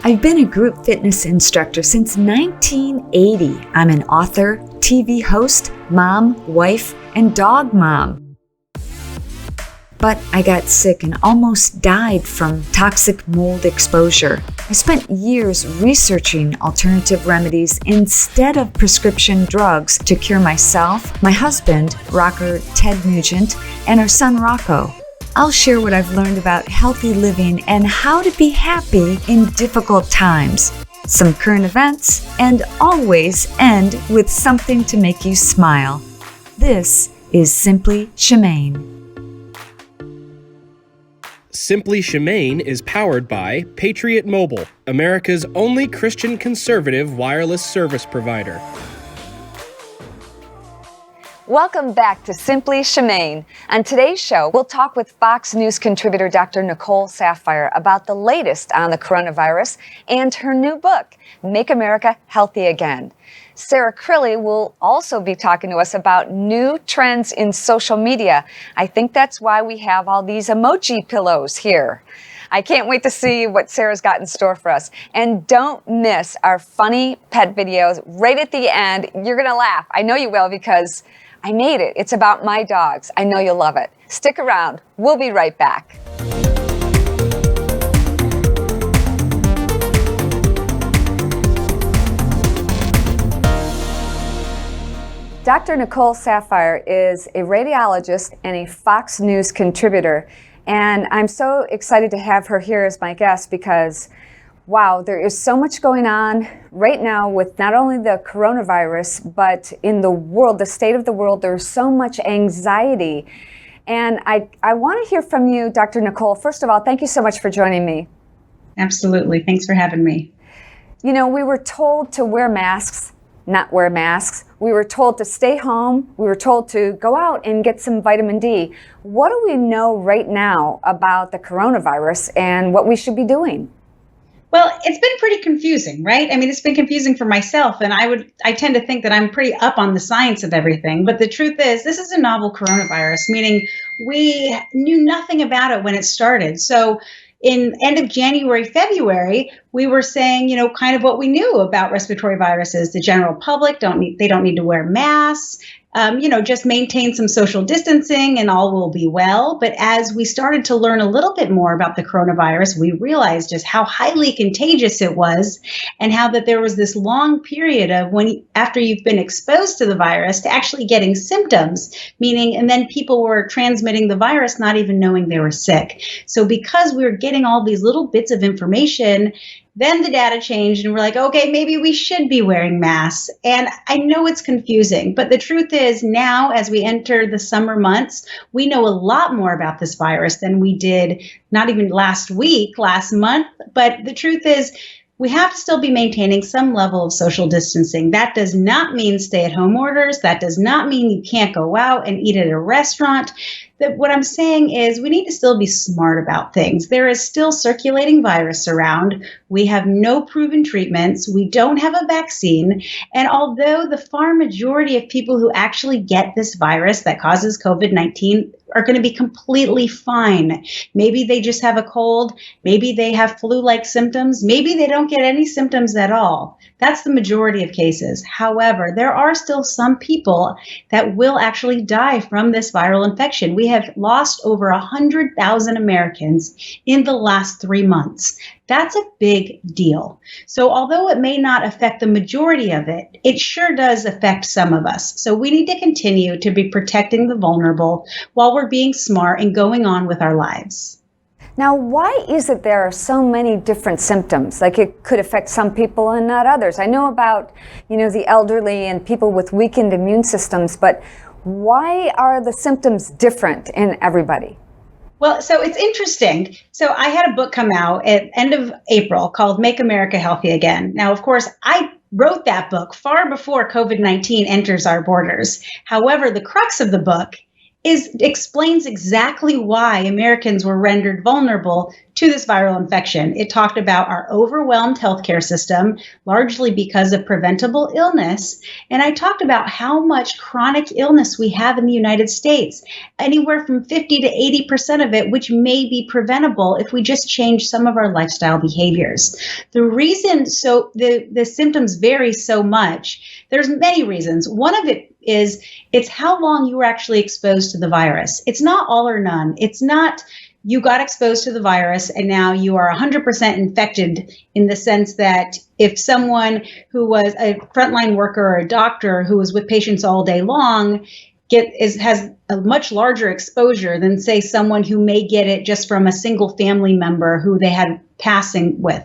I've been a group fitness instructor since 1980. I'm an author, TV host, mom, wife, and dog mom. But I got sick and almost died from toxic mold exposure. I spent years researching alternative remedies instead of prescription drugs to cure myself, my husband, rocker Ted Nugent, and our son Rocco. I'll share what I've learned about healthy living and how to be happy in difficult times, some current events, and always end with something to make you smile. This is Simply Shemane. Simply Shemane is powered by Patriot Mobile, America's only Christian conservative wireless service provider. Welcome back to Simply Shemane. On today's show, we'll talk with Fox News contributor Dr. Nicole Saphier about the latest on the coronavirus and her new book, Make America Healthy Again. Sarah Crilley will also be talking to us about new trends in social media. I think that's why we have all these emoji pillows here. I can't wait to see what Sarah's got in store for us. And don't miss our funny pet videos right at the end. You're going to laugh. I know you will because I made it. It's about my dogs. I know you'll love it. Stick around. We'll be right back. Dr. Nicole Saphier is a radiologist and a Fox News contributor. And I'm so excited to have her here as my guest because, wow, there is so much going on right now with not only the coronavirus, but in the world, the state of the world. There's so much anxiety. And I want to hear from you, Dr. Nicole. First of all, thank you so much for joining me. Absolutely. Thanks for having me. You know, we were told to wear masks, not wear masks. We were told to stay home. We were told to go out and get some vitamin D. What do we know right now about the coronavirus and what we should be doing? Well, it's been pretty confusing, right? I mean, it's been confusing for myself, and I tend to think that I'm pretty up on the science of everything. But the truth is, this is a novel coronavirus, meaning we knew nothing about it when it started. So in end of January, February, we were saying, kind of what we knew about respiratory viruses. The general public don't need to wear masks. Just maintain some social distancing and all will be well. But as we started to learn a little bit more about the coronavirus, we realized just how highly contagious it was and how that there was this long period of after you've been exposed to the virus to actually getting symptoms, and then people were transmitting the virus not even knowing they were sick. So because we were getting all these little bits of information, then the data changed and we're like, okay, maybe we should be wearing masks. And I know it's confusing, but the truth is now as we enter the summer months, we know a lot more about this virus than we did not even last month. But the truth is we have to still be maintaining some level of social distancing. That does not mean stay-at-home orders. That does not mean you can't go out and eat at a restaurant. What I'm saying is we need to still be smart about things. There is still circulating virus around. We have no proven treatments. We don't have a vaccine. And although the far majority of people who actually get this virus that causes COVID-19 are going to be completely fine. Maybe they just have a cold. Maybe they have flu-like symptoms. Maybe they don't get any symptoms at all. That's the majority of cases. However, there are still some people that will actually die from this viral infection. We have lost over 100,000 Americans in the last 3 months. That's a big deal. So although it may not affect the majority of it, it sure does affect some of us. So we need to continue to be protecting the vulnerable while we're being smart and going on with our lives. Now, why is it there are so many different symptoms? Like it could affect some people and not others. I know about, the elderly and people with weakened immune systems, but why are the symptoms different in everybody? Well, so it's interesting. So I had a book come out at end of April called Make America Healthy Again. Now, of course, I wrote that book far before COVID-19 enters our borders. However, the crux of the book explains exactly why Americans were rendered vulnerable to this viral infection. It talked about our overwhelmed healthcare system, largely because of preventable illness. And I talked about how much chronic illness we have in the United States, anywhere from 50 to 80% of it, which may be preventable if we just change some of our lifestyle behaviors. The reason the symptoms vary so much, there's many reasons. One of it is it's how long you were actually exposed to the virus. It's not all or none. It's not you got exposed to the virus and now you are 100% infected, in the sense that if someone who was a frontline worker or a doctor who was with patients all day long has a much larger exposure than, say, someone who may get it just from a single family member who they had passing with.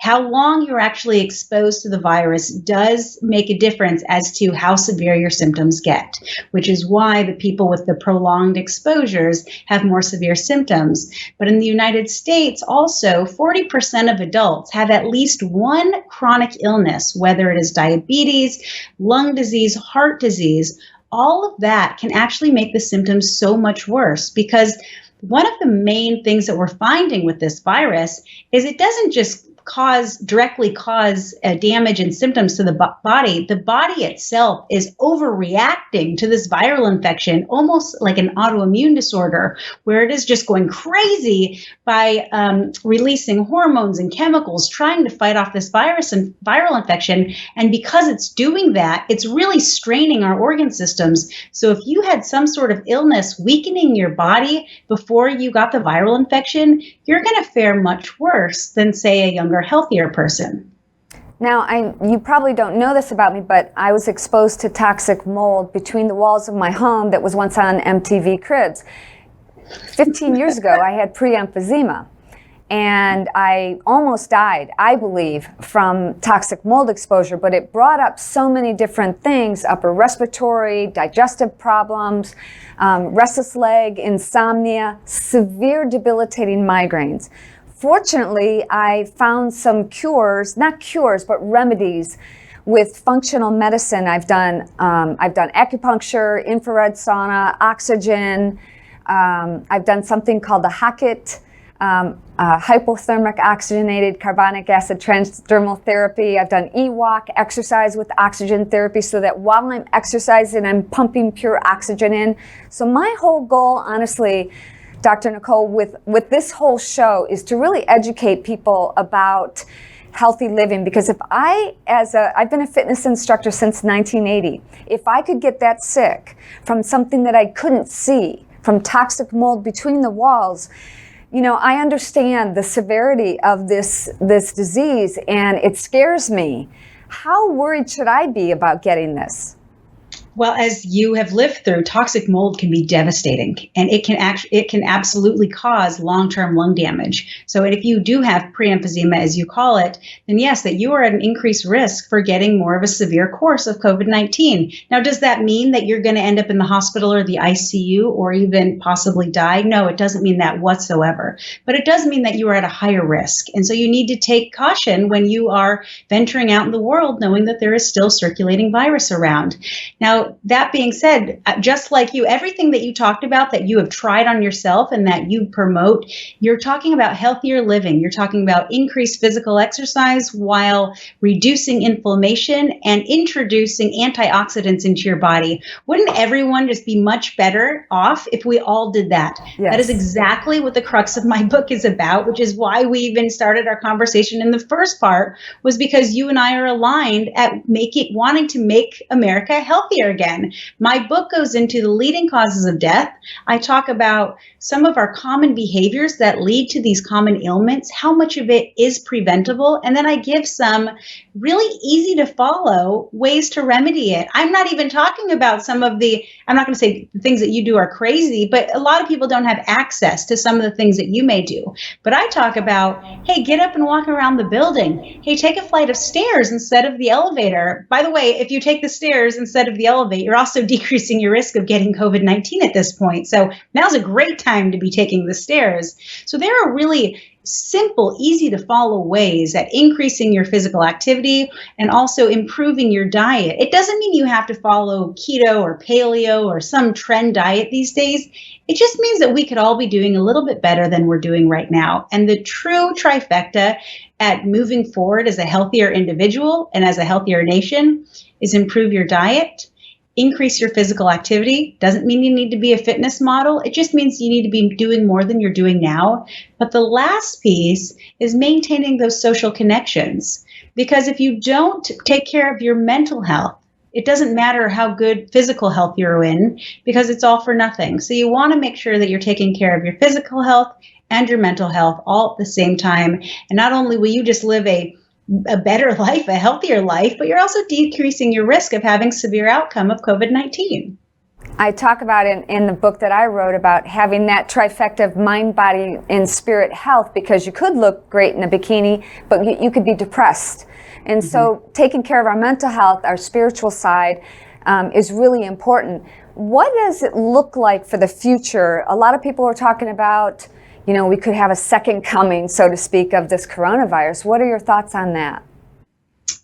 How long you're actually exposed to the virus does make a difference as to how severe your symptoms get, which is why the people with the prolonged exposures have more severe symptoms. But in the United States, also, 40% of adults have at least one chronic illness, whether it is diabetes, lung disease, heart disease. All of that can actually make the symptoms so much worse, because one of the main things that we're finding with this virus is it doesn't just directly cause damage and symptoms to the body. The body itself is overreacting to this viral infection, almost like an autoimmune disorder, where it is just going crazy by releasing hormones and chemicals, trying to fight off this virus and viral infection. And because it's doing that, it's really straining our organ systems. So if you had some sort of illness weakening your body before you got the viral infection, you're going to fare much worse than, say, a younger, healthier person. Now, you probably don't know this about me, but I was exposed to toxic mold between the walls of my home that was once on MTV Cribs. 15 years ago, I had pre-emphysema, and I almost died, I believe, from toxic mold exposure, but it brought up so many different things: upper respiratory, digestive problems, restless leg, insomnia, severe debilitating migraines. Fortunately, I found some not cures, but remedies with functional medicine. I've done acupuncture, infrared sauna, oxygen. I've done something called the Hackett, hypothermic oxygenated carbonic acid transdermal therapy. I've done EWOC, exercise with oxygen therapy, so that while I'm exercising, I'm pumping pure oxygen in. So my whole goal, honestly, Dr. Nicole, with this whole show is to really educate people about healthy living, because if I've been a fitness instructor since 1980, if I could get that sick from something that I couldn't see, from toxic mold between the walls, I understand the severity of this disease, and it scares me. How worried should I be about getting this? Well, as you have lived through, toxic mold can be devastating, and it can absolutely cause long-term lung damage. So if you do have pre-emphysema, as you call it, then yes, that you are at an increased risk for getting more of a severe course of COVID-19. Now, does that mean that you're going to end up in the hospital or the ICU or even possibly die? No, it doesn't mean that whatsoever. But it does mean that you are at a higher risk. And so you need to take caution when you are venturing out in the world, knowing that there is still circulating virus around. Now, that being said, just like you, everything that you talked about that you have tried on yourself and that you promote, you're talking about healthier living. You're talking about increased physical exercise while reducing inflammation and introducing antioxidants into your body. Wouldn't everyone just be much better off if we all did that? Yes. That is exactly what the crux of my book is about, which is why we even started our conversation in the first part, was because you and I are aligned at wanting to make America healthier again. My book goes into the leading causes of death. I talk about some of our common behaviors that lead to these common ailments, how much of it is preventable, and then I give some really easy to follow ways to remedy it. I'm not even talking about I'm not going to say the things that you do are crazy, but a lot of people don't have access to some of the things that you may do. But I talk about, hey, get up and walk around the building. Hey, take a flight of stairs instead of the elevator. By the way, if you take the stairs instead of the elevator, elevate, you're also decreasing your risk of getting COVID-19 at this point. So now's a great time to be taking the stairs. So there are really simple, easy to follow ways at increasing your physical activity and also improving your diet. It doesn't mean you have to follow keto or paleo or some trend diet these days. It just means that we could all be doing a little bit better than we're doing right now. And the true trifecta at moving forward as a healthier individual and as a healthier nation is improve your diet, increase your physical activity. Doesn't mean you need to be a fitness model. It just means you need to be doing more than you're doing now. But the last piece is maintaining those social connections. Because if you don't take care of your mental health, it doesn't matter how good physical health you're in, because it's all for nothing. So you want to make sure that you're taking care of your physical health and your mental health all at the same time. And not only will you just live a better life, a healthier life, but you're also decreasing your risk of having severe outcome of COVID-19. I talk about in the book that I wrote about having that trifecta of mind, body, and spirit health, because you could look great in a bikini, but you could be depressed. And so taking care of our mental health, our spiritual side, is really important. What does it look like for the future? A lot of people are talking about, we could have a second coming, so to speak, of this coronavirus. What are your thoughts on that?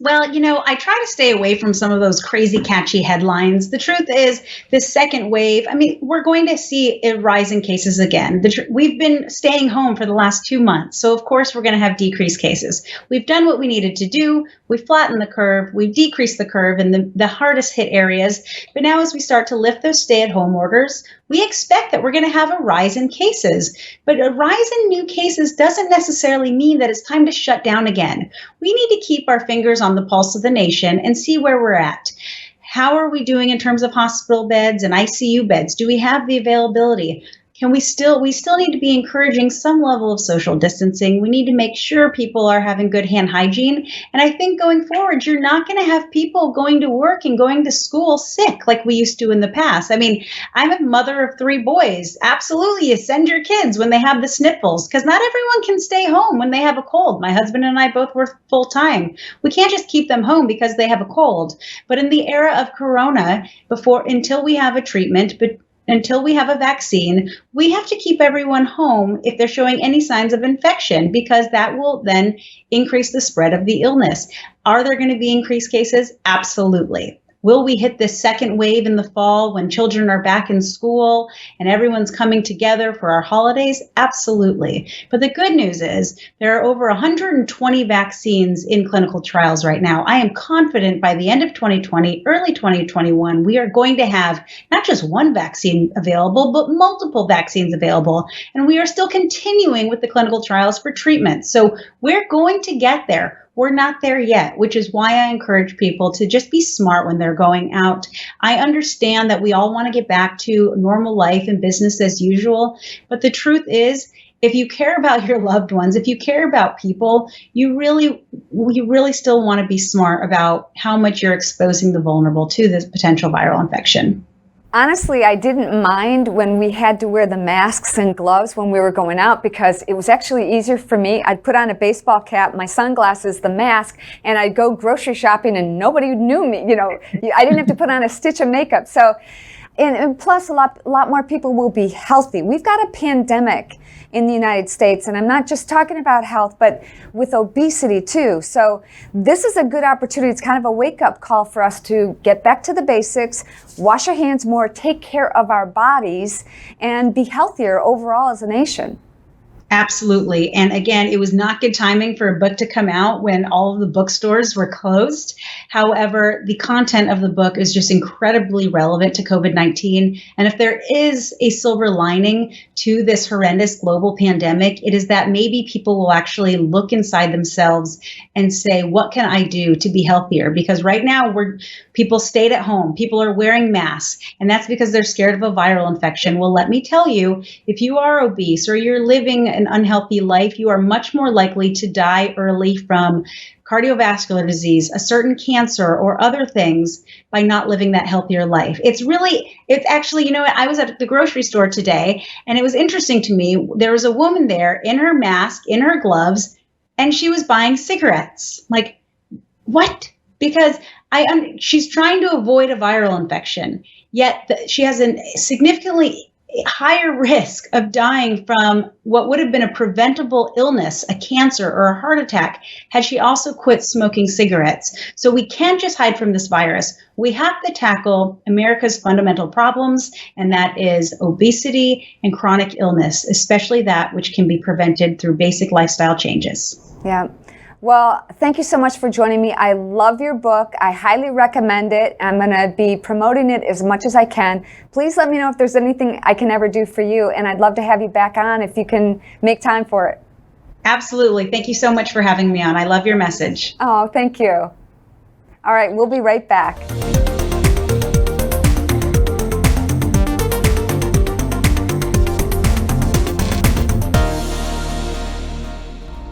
Well, I try to stay away from some of those crazy, catchy headlines. The truth is, this second wave, we're going to see a rise in cases again. We've been staying home for the last 2 months. So, of course, we're going to have decreased cases. We've done what we needed to do. We flattened the curve. We've decreased the curve in the hardest hit areas. But now as we start to lift those stay-at-home orders, we expect that we're going to have a rise in cases. But a rise in new cases doesn't necessarily mean that it's time to shut down again. We need to keep our fingers on the pulse of the nation and see where we're at. How are we doing in terms of hospital beds and ICU beds? Do we have the availability? We still need to be encouraging some level of social distancing. We need to make sure people are having good hand hygiene. And I think going forward, you're not going to have people going to work and going to school sick like we used to in the past. I'm a mother of 3 boys. Absolutely, you send your kids when they have the sniffles, because not everyone can stay home when they have a cold. My husband and I both work full time. We can't just keep them home because they have a cold. But in the era of corona, until we have a treatment, until we have a vaccine, we have to keep everyone home if they're showing any signs of infection, because that will then increase the spread of the illness. Are there going to be increased cases? Absolutely. Will we hit this second wave in the fall when children are back in school and everyone's coming together for our holidays? Absolutely. But the good news is there are over 120 vaccines in clinical trials right now. I am confident by the end of 2020, early 2021, we are going to have not just one vaccine available, but multiple vaccines available. And we are still continuing with the clinical trials for treatment. So we're going to get there. We're not there yet, which is why I encourage people to just be smart when they're going out. I understand that we all want to get back to normal life and business as usual. But the truth is, if you care about your loved ones, if you care about people, you really still want to be smart about how much you're exposing the vulnerable to this potential viral infection. Honestly, I didn't mind when we had to wear the masks and gloves when we were going out, because it was actually easier for me. I'd put on a baseball cap, my sunglasses, the mask, and I'd go grocery shopping and nobody knew me. I didn't have to put on a stitch of makeup. So, and plus a lot more people will be healthy. We've got a pandemic in the United States, and I'm not just talking about health, but with obesity too. So this is a good opportunity. It's kind of a wake-up call for us to get back to the basics, wash our hands more, take care of our bodies, and be healthier overall as a nation. Absolutely. And again, it was not good timing for a book to come out when all of the bookstores were closed. However, the content of the book is just incredibly relevant to COVID-19. And if there is a silver lining to this horrendous global pandemic, it is that maybe people will actually look inside themselves and say, what can I do to be healthier? Because right now, people stayed at home. People are wearing masks, and that's because they're scared of a viral infection. Well, let me tell you, if you are obese or you're living an unhealthy life, you are much more likely to die early from cardiovascular disease, a certain cancer, or other things by not living that healthier life. It's actually, I was at the grocery store today, and it was interesting to me. There was a woman there in her mask, in her gloves, and she was buying cigarettes. Like, what? because she's trying to avoid a viral infection, yet she has a significantly higher risk of dying from what would have been a preventable illness, a cancer or a heart attack, had she also quit smoking cigarettes. So we can't just hide from this virus. We have to tackle America's fundamental problems, and that is obesity and chronic illness, especially that which can be prevented through basic lifestyle changes. Yeah. Well, thank you so much for joining me. I love your book. I highly recommend it. I'm going to be promoting it as much as I can. Please let me know if there's anything I can ever do for you, and I'd love to have you back on if you can make time for it. Absolutely. Thank you so much for having me on. I love your message. Oh, thank you. All right, we'll be right back.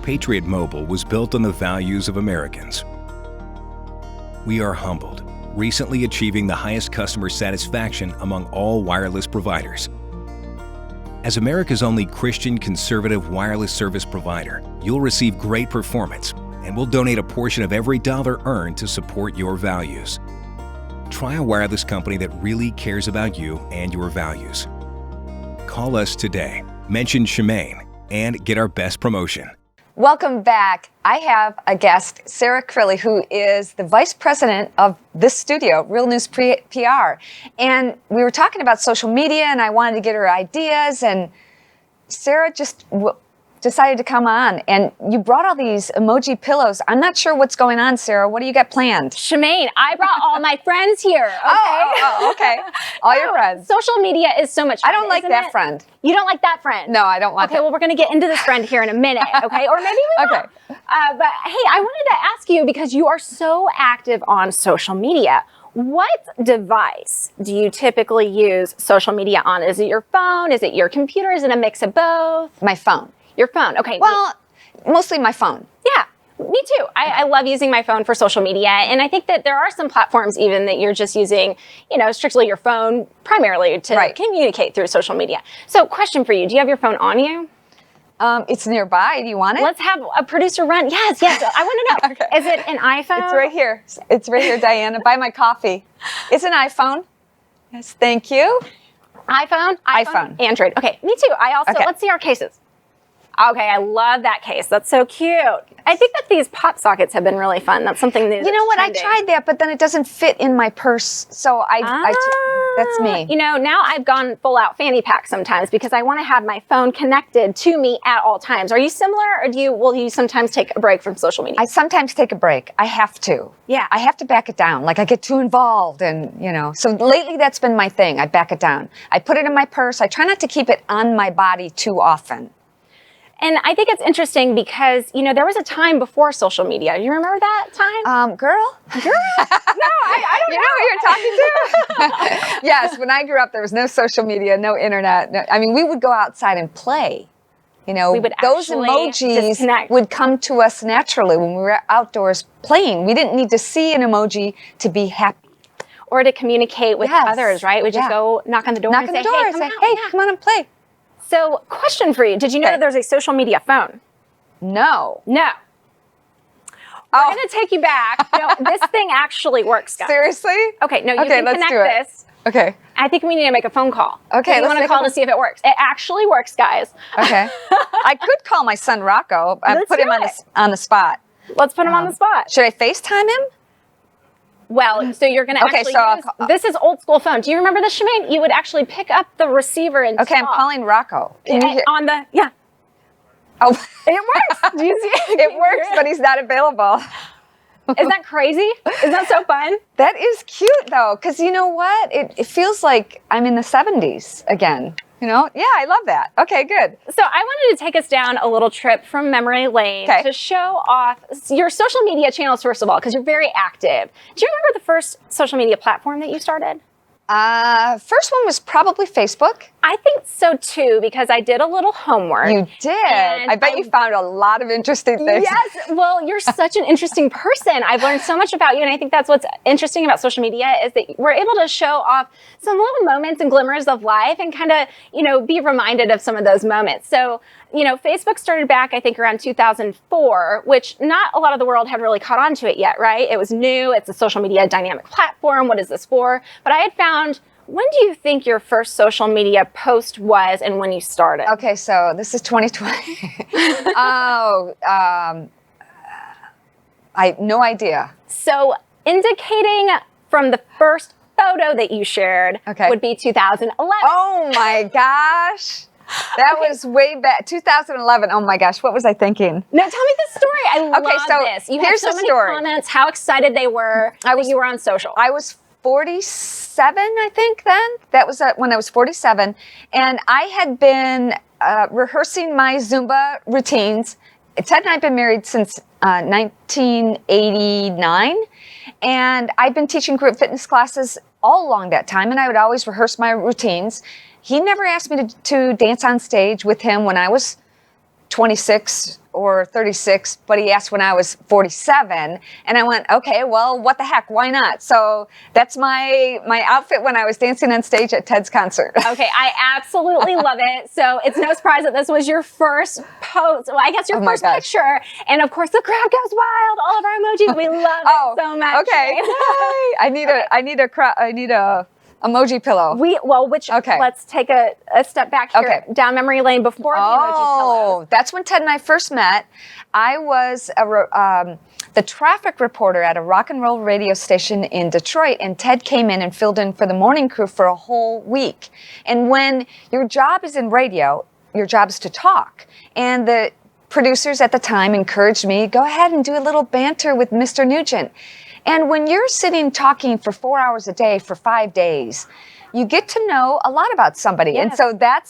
Patriot Mobile was built on the values of Americans. We are humbled, recently achieving the highest customer satisfaction among all wireless providers. As America's only Christian conservative wireless service provider, you'll receive great performance, and we'll donate a portion of every dollar earned to support your values. Try a wireless company that really cares about you and your values. Call us today, mention Shemane, and get our best promotion. Welcome back. I have a guest, Sarah Crilley, who is the vice president of this studio, Real News PR. And we were talking about social media, and I wanted to get her ideas, and Sarah just decided to come on. And you brought all these emoji pillows. I'm not sure what's going on, Sarah. What do you got planned? Shemane, I brought all my friends here. Okay? Okay. All your friends. Social media is so much fun. I don't like that friend. You don't like that friend? No, I don't want that. that. Well, we're going to get into this friend here in a minute, okay? Or maybe we won't. Okay. But hey, I wanted to ask you, because you are so active on social media, what device do you typically use social media on? Is it your phone? Is it your computer? Is it a mix of both? My phone. Your phone, okay. Well, mostly my phone. Yeah, me too. I love using my phone for social media, and I think that there are some platforms even that you're just using, strictly your phone primarily to communicate through social media. So question for you, do you have your phone on you? It's nearby. Do you want it? Let's have a producer run. Yes, I want to know. Okay. Is it an iPhone? It's right here. It's right here, Diana, by my coffee. It's an iPhone. Yes, thank you. iPhone. Android. Okay, me too. Let's see our cases. Okay, I love that case. That's so cute. I think that these pop sockets have been really fun. That's something new. You know what? Trending. I tried that, but then it doesn't fit in my purse. So that's me. Now I've gone full out fanny pack sometimes because I want to have my phone connected to me at all times. Are you similar, or will you sometimes take a break from social media? I sometimes take a break. I have to. Yeah. I have to back it down. Like I get too involved, and So lately that's been my thing. I back it down. I put it in my purse. I try not to keep it on my body too often. And I think it's interesting because, there was a time before social media. You remember that time? Girl? No, I don't know. You know who you're talking to? Yes, when I grew up, there was no social media, no internet. We would go outside and play. We would those emojis would come to us naturally when we were outdoors playing. We didn't need to see an emoji to be happy. Or to communicate with others, right? We just go knock on the door and say, hey, come on and play. So, question for you. Did you know that there's a social media phone? No. We're going to take you back. No, this thing actually works, guys. Seriously? Okay, no, you can connect this. Okay. I think we need to make a phone call. Okay, you want to call to see if it works. It actually works, guys. Okay. I could call my son Rocco and put him on the spot. Let's put him on the spot. Should I FaceTime him? Well, so you're going to actually use, this is old school phone. Do you remember this, Shemane? You would actually pick up the receiver and I'm calling Rocco. Can you hear? Oh, it works. Do you see it? It works, but he's not available. Isn't that crazy? Isn't that so fun? That is cute, though, because you know what? It feels like I'm in the 70s again. Yeah, I love that. Okay, good. So I wanted to take us down a little trip from memory lane to show off your social media channels, first of all, because you're very active. Do you remember the first social media platform that you started? First one was probably Facebook. I think so too, because I did a little homework. You did? I bet you found a lot of interesting things. Yes. Well, you're such an interesting person. I've learned so much about you. And I think that's what's interesting about social media is that we're able to show off some little moments and glimmers of life and kind of, be reminded of some of those moments. So, Facebook started back, I think, around 2004, which not a lot of the world had really caught on to it yet, right? It was new. It's a social media dynamic platform. What is this for? But I had found, when do you think your first social media post was and when you started? Okay, so this is 2020. No idea. So indicating from the first photo that you shared would be 2011. Oh my gosh. That was way back, 2011. Oh my gosh, what was I thinking? No, tell me the story. I love this. You had so many comments, how excited they were that you were on social. I was 47, I think, then. That was when I was 47. And I had been rehearsing my Zumba routines. Ted and I have been married since 1989. And I've been teaching group fitness classes all along that time. And I would always rehearse my routines. He never asked me to dance on stage with him when I was 26 or 36, but he asked when I was 47, and I went, okay, well, what the heck, why not? So that's my outfit when I was dancing on stage at Ted's concert. Okay, I absolutely love it. So it's no surprise that this was your first post, well, I guess your first picture, and of course the crowd goes wild, all of our emojis, we love it so much. Okay, I need a emoji pillow. Let's take a step back here, down memory lane before the emoji pillows. That's when Ted and I first met. I was the traffic reporter at a rock and roll radio station in Detroit, and Ted came in and filled in for the morning crew for a whole week. And when your job is in radio, your job is to talk. And the producers at the time encouraged me, go ahead and do a little banter with Mr. Nugent. And when you're sitting talking for 4 hours a day for 5 days, you get to know a lot about somebody. Yes. And so that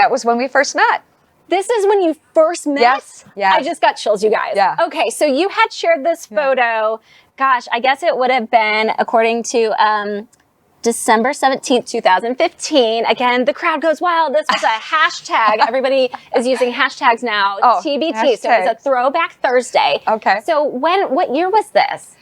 was when we first met. This is when you first met? Yes. I just got chills, you guys. Yeah. Okay, so you had shared this photo. Gosh, I guess it would have been, according to December 17th, 2015. Again, the crowd goes wild. This was a hashtag. Everybody is using hashtags now. TBT. Hashtags. So it's a Throwback Thursday. Okay. So what year was this?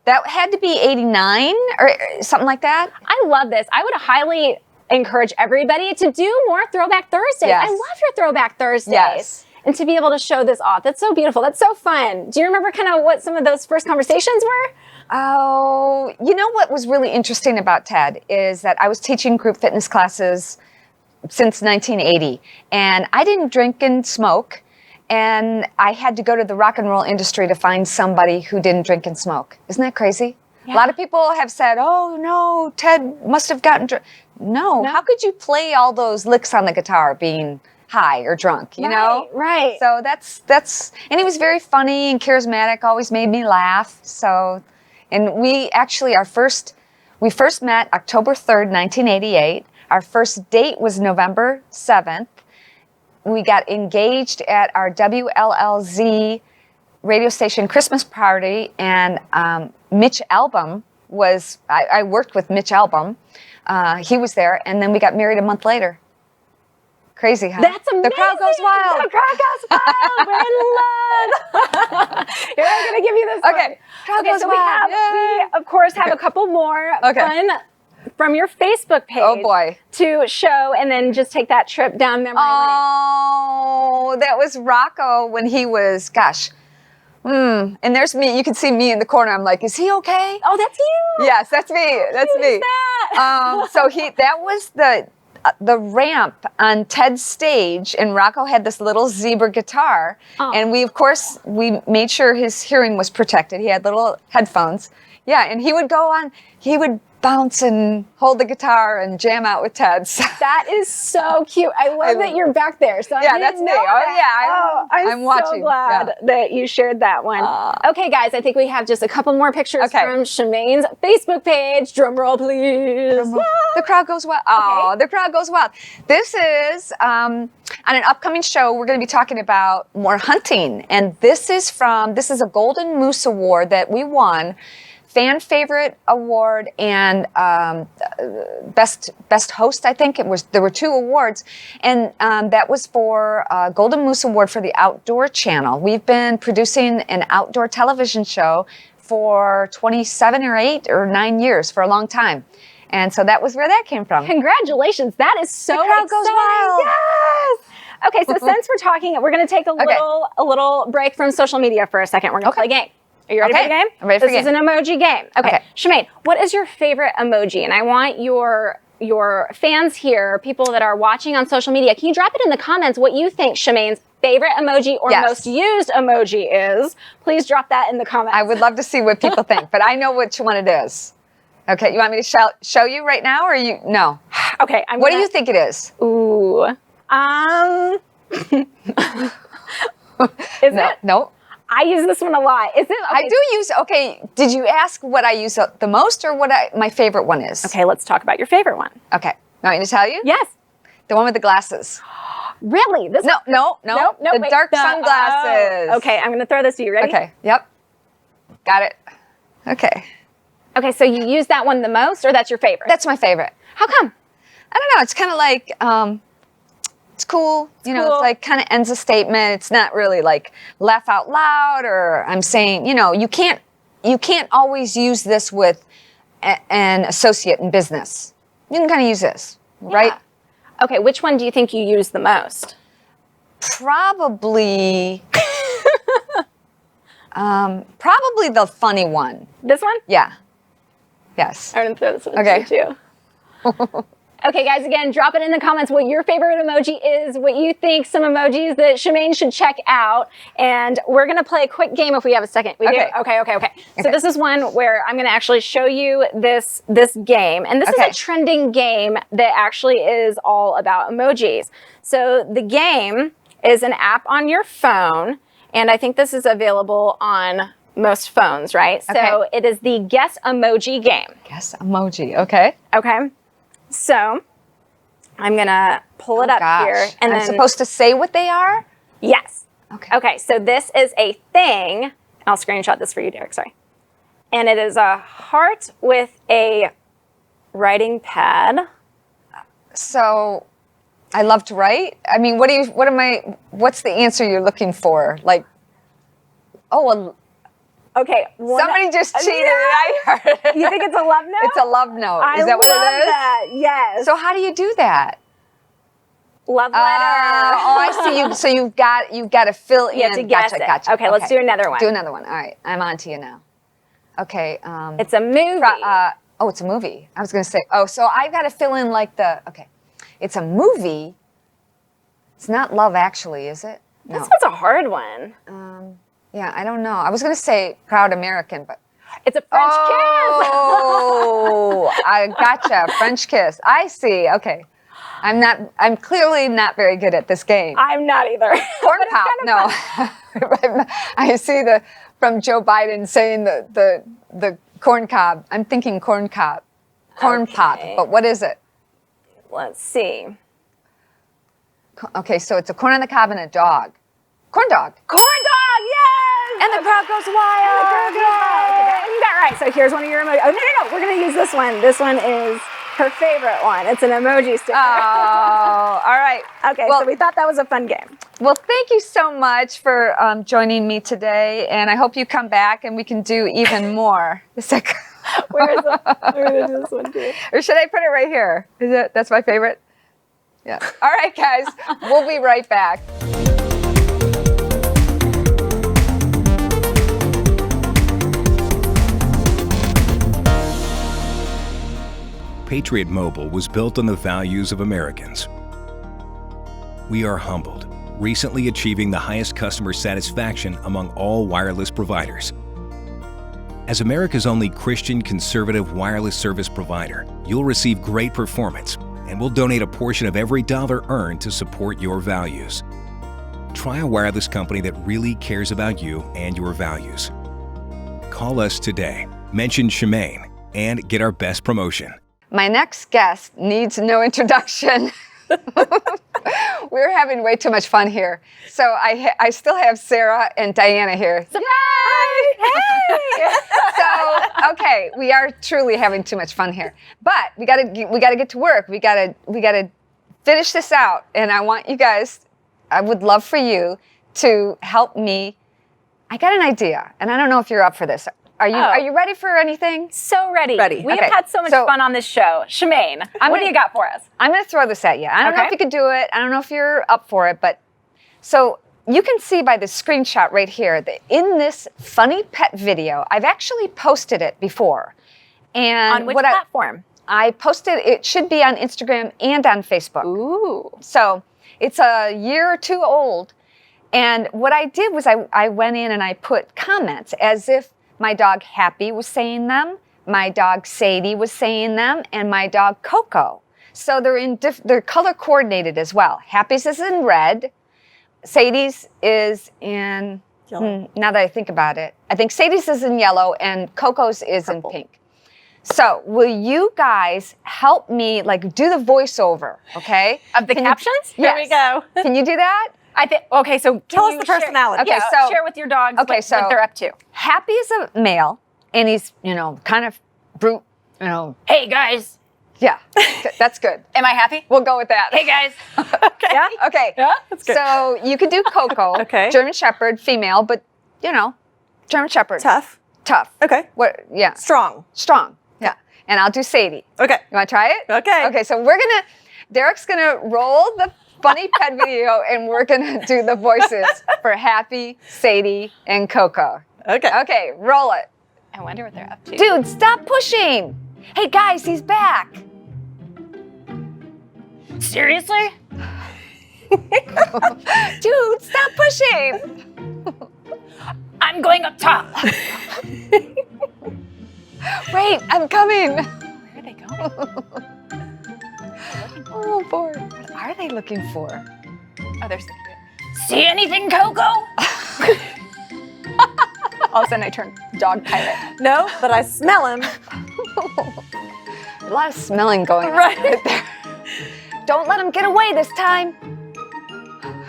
That had to be 89 or something like that. I love this. I would highly encourage everybody to do more Throwback Thursdays. Yes. I love your Throwback Thursdays. Yes. And to be able to show this off. That's so beautiful. That's so fun. Do you remember kind of what some of those first conversations were? Oh, you know what was really interesting about Ted is that I was teaching group fitness classes since 1980. And I didn't drink and smoke. And I had to go to the rock and roll industry to find somebody who didn't drink and smoke. Isn't that crazy? Yeah. A lot of people have said, oh, no, Ted must have gotten drunk. No, how could you play all those licks on the guitar being high or drunk, you know? Right. So that's, and he was very funny and charismatic, always made me laugh. So, and we first met October 3rd, 1988. Our first date was November 7th. We got engaged at our WLLZ radio station Christmas party, and Mitch Albom was, I worked with Mitch Albom. He was there, and then we got married a month later. Crazy, huh? That's amazing. The crowd goes wild. The crowd goes wild. We're in love. Here, I'm going to give you this one. Crowd goes so wild. we, of course, have a couple more fun from your Facebook page. Oh, boy. To show, and then just take that trip down memory lane. Oh, that was Rocco when he was, and there's me. You can see me in the corner. I'm like, is he okay? Oh, that's you. Yes, that's me. That's me. That? So that was the ramp on Ted's stage, and Rocco had this little zebra guitar, and we made sure his hearing was protected. He had little headphones. Yeah, and he would bounce and hold the guitar and jam out with Ted. That is so cute. I love that you're back there. So that's me. I'm watching. So glad that you shared that one. Okay, guys, I think we have just a couple more pictures from Shemane's Facebook page. Drum roll, please. The crowd goes wild. Oh, the crowd goes wild. This is on an upcoming show. We're going to be talking about more hunting, and this is a Golden Moose Award that we won fan favorite award and best host. I think there were 2 awards, and that was for Golden Moose Award for the Outdoor Channel. We've been producing an outdoor television show for 27 or 8 or 9 years, for a long time. And so that was where that came from. Congratulations. That is so The crowd exciting. goes wild. Yes. Okay, so since we're talking, we're going to take a little break from social media for a second. We're going to play a game. Are you ready for the game? I'm ready for the game. This is an emoji game. Okay. Shemane, what is your favorite emoji? And I want your fans here, people that are watching on social media, can you drop it in the comments what you think Shemane's favorite emoji or most used emoji is? Please drop that in the comments. I would love to see what people think, but I know which one it is. Okay, you want me to show you right now, or you? No. Okay. What do you think it is? Ooh. Is it? No. I use this one a lot. Is it? Okay. I do use. Okay. Did you ask what I use the most, or what my favorite one is? Okay, let's talk about your favorite one. Okay. Want me to tell you? Yes. The one with the glasses. Really? This No. The dark sunglasses. Okay, I'm going to throw this to you. Ready? Okay. Yep. Got it. Okay. Okay, so you use that one the most, or that's your favorite? That's my favorite. How come? I don't know. It's kind of like, it's cool. It's like kind of ends a statement. It's not really like laugh out loud, or I'm saying, you can't always use this with an associate in business. You can kind of use this, right? Okay, which one do you think you use the most? Probably, probably the funny one. This one? Yeah. Yes. I'm going to throw this one to you, too. Okay, guys, again, drop it in the comments what your favorite emoji is, what you think some emojis that Shemane should check out. And we're going to play a quick game if we have a second. We do? Okay. So this is one where I'm going to actually show you this game. And this is a trending game that actually is all about emojis. So the game is an app on your phone, and I think this is available on most phones, right? So it is the Guess Emoji game. Guess Emoji, okay. Okay. So I'm going to pull it up here. And I'm then supposed to say what they are? Yes. Okay. Okay, so this is a thing. I'll screenshot this for you, Derek, sorry. And it is a heart with a writing pad. So I love to write. I mean, what's the answer you're looking for? Like, okay. Somebody just cheated. I heard it. You think it's a love note? It's a love note. Is that what it is? That. Yes. So how do you do that? Love letter. I see. So you've got to fill in. You have to guess it. Gotcha. Okay, let's do another one. Do another one. All right, I'm on to you now. Okay. It's a movie. It's a movie. I was going to say. So I've got to fill in like the. Okay, it's a movie. It's not Love Actually, is it? No. This one's a hard one. Yeah, I don't know. I was going to say Proud American, but it's a French kiss. Oh, I gotcha. French kiss. I see. Okay. I'm clearly not very good at this game. I'm not either. Corn pop. No. I see from Joe Biden saying the corn cob. I'm thinking corn pop. But what is it? Let's see. Okay, so it's a corn on the cob and a dog. Corn dog. Corn dog, yes! And the crowd goes wild. Okay, that one you got right. So here's one of your emojis. Oh, no. We're going to use this one. This one is her favorite one. It's an emoji sticker. Oh, all right. Okay, so we thought that was a fun game. Well, thank you so much for joining me today, and I hope you come back and we can do even more. We're going to do this one too. Or should I put it right here? That's my favorite? Yeah. All right, guys. We'll be right back. Patriot Mobile was built on the values of Americans. We are humbled, recently achieving the highest customer satisfaction among all wireless providers. As America's only Christian conservative wireless service provider, you'll receive great performance, and we'll donate a portion of every dollar earned to support your values. Try a wireless company that really cares about you and your values. Call us today, mention Shemane, and get our best promotion. My next guest needs no introduction. We're having way too much fun here. So I still have Sarah and Diana here. Surprise! Hey! So, okay. Okay, we are truly having too much fun here, but we gotta get to work. We gotta finish this out, and I want you guys. I would love for you to help me. I got an idea, and I don't know if you're up for this. Are you ready for anything? So ready. Ready. We've had so much fun on this show. Shemane, what do you got for us? I'm going to throw this at you. I don't know if you could do it. I don't know if you're up for it, but so you can see by the screenshot right here that in this funny pet video, I've actually posted it before. And on which platform? I posted, it should be on Instagram and on Facebook. Ooh. So it's a year or two old. And what I did was I went in and I put comments as if my dog Happy was saying them, my dog Sadie was saying them, and my dog Coco. So they're color coordinated as well. Happy's is in red, Sadie's is in yellow. Now that I think about it, I think Sadie's is in yellow and Coco's is purple. In pink. So will you guys help me do the voiceover, okay? Of the captions? Yes. Here we go. Can you do that? Okay, so tell us the personality. Okay, so share with your dogs what they're up to. Happy is a male, and he's, kind of brute, Hey, guys. Yeah, that's good. Am I happy? We'll go with that. Hey, guys. Okay. Yeah? Okay. Yeah, that's good. So you could do Coco, Okay. German Shepherd, female, but, German Shepherd. Tough. Okay. What? Yeah. Strong. Yeah. And I'll do Sadie. Okay. You want to try it? Okay. Okay, so Derek's going to roll the funny pet video, and we're going to do the voices for Happy, Sadie, and Coco. Okay. Okay, roll it. I wonder what they're up to. Dude, stop pushing. Hey, guys, he's back. Seriously? Dude, stop pushing. I'm going up top. Wait, I'm coming. Where are they going? Oh, boy. What are they looking for? Oh, they're so cute. See anything, Coco? All of a sudden, I turn dog pirate. No, but I smell him. A lot of smelling going on Right. there. Don't let him get away this time.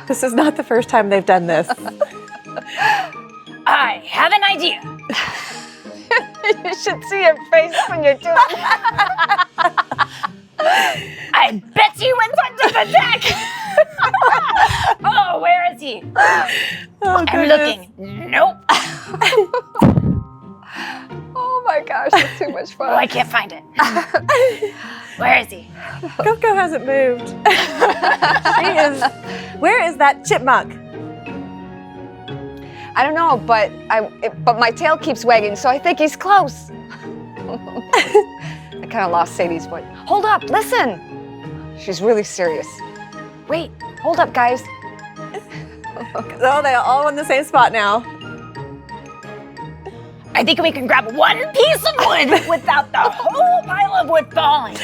This is not the first time they've done this. I have an idea. You should see your face when you're doing it. I bet he went under the deck. Oh, where is he? Oh, I'm looking. Nope. Oh my gosh, it's too much fun. Oh, I can't find it. Where is he? Coco hasn't moved. Where is that chipmunk? I don't know, but my tail keeps wagging, so I think he's close. I kind of lost Sadie's voice. Hold up, listen. She's really serious. Wait, hold up, guys. Oh, they're all in the same spot now. I think we can grab one piece of wood without the whole pile of wood falling.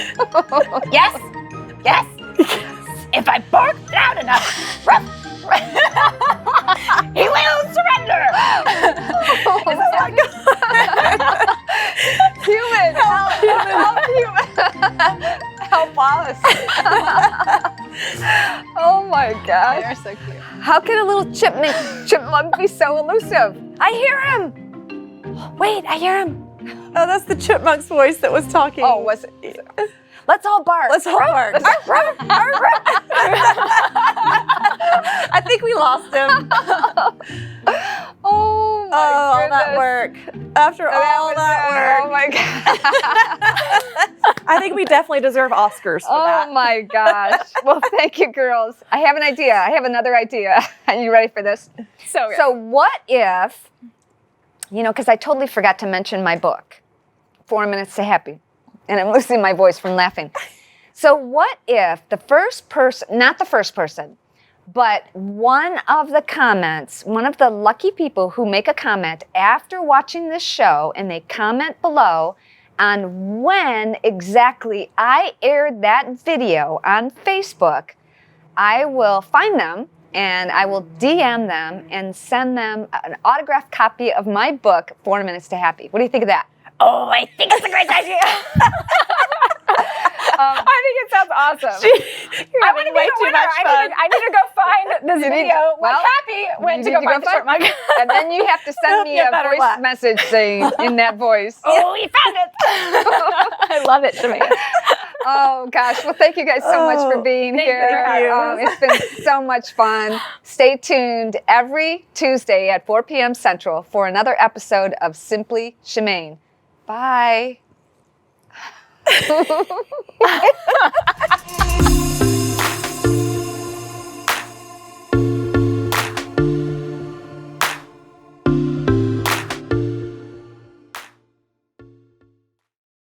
Yes? Yes? If I bark loud enough, he will surrender. Oh my God. Human, help human. Help us. Oh my gosh. They're so cute. How can a little chipmunk be so elusive? I hear him. Wait, I hear him. Oh, that's the chipmunk's voice that was talking. Oh, was it? Let's all bark. Let's all bark. I think we lost him. Oh my all goodness. that work. After all that work. Oh my god. I think we definitely deserve Oscars for that. Oh my gosh. Well, thank you, girls. I have an idea. I have another idea. Are you ready for this? So good. So what if, because I totally forgot to mention my book, 4 Minutes to Happy, and I'm losing my voice from laughing. So what if the first person, not the first person, but one of the comments, one of the lucky people who make a comment after watching this show, and they comment below on when exactly I aired that video on Facebook, I will find them and I will DM them and send them an autographed copy of my book, 4 Minutes to Happy. What do you think of that? Oh, I think it's a great idea. I think it sounds awesome. I want to be the winner. I need to go find this video. Happy went to go find the Chipmunk. And then you have to send me a voice message saying in that voice. Oh, we found it. I love it, Shemane. Oh, gosh. Well, thank you guys so much for being here. It's been so much fun. Stay tuned every Tuesday at 4 p.m. Central for another episode of Simply Shemane. Bye.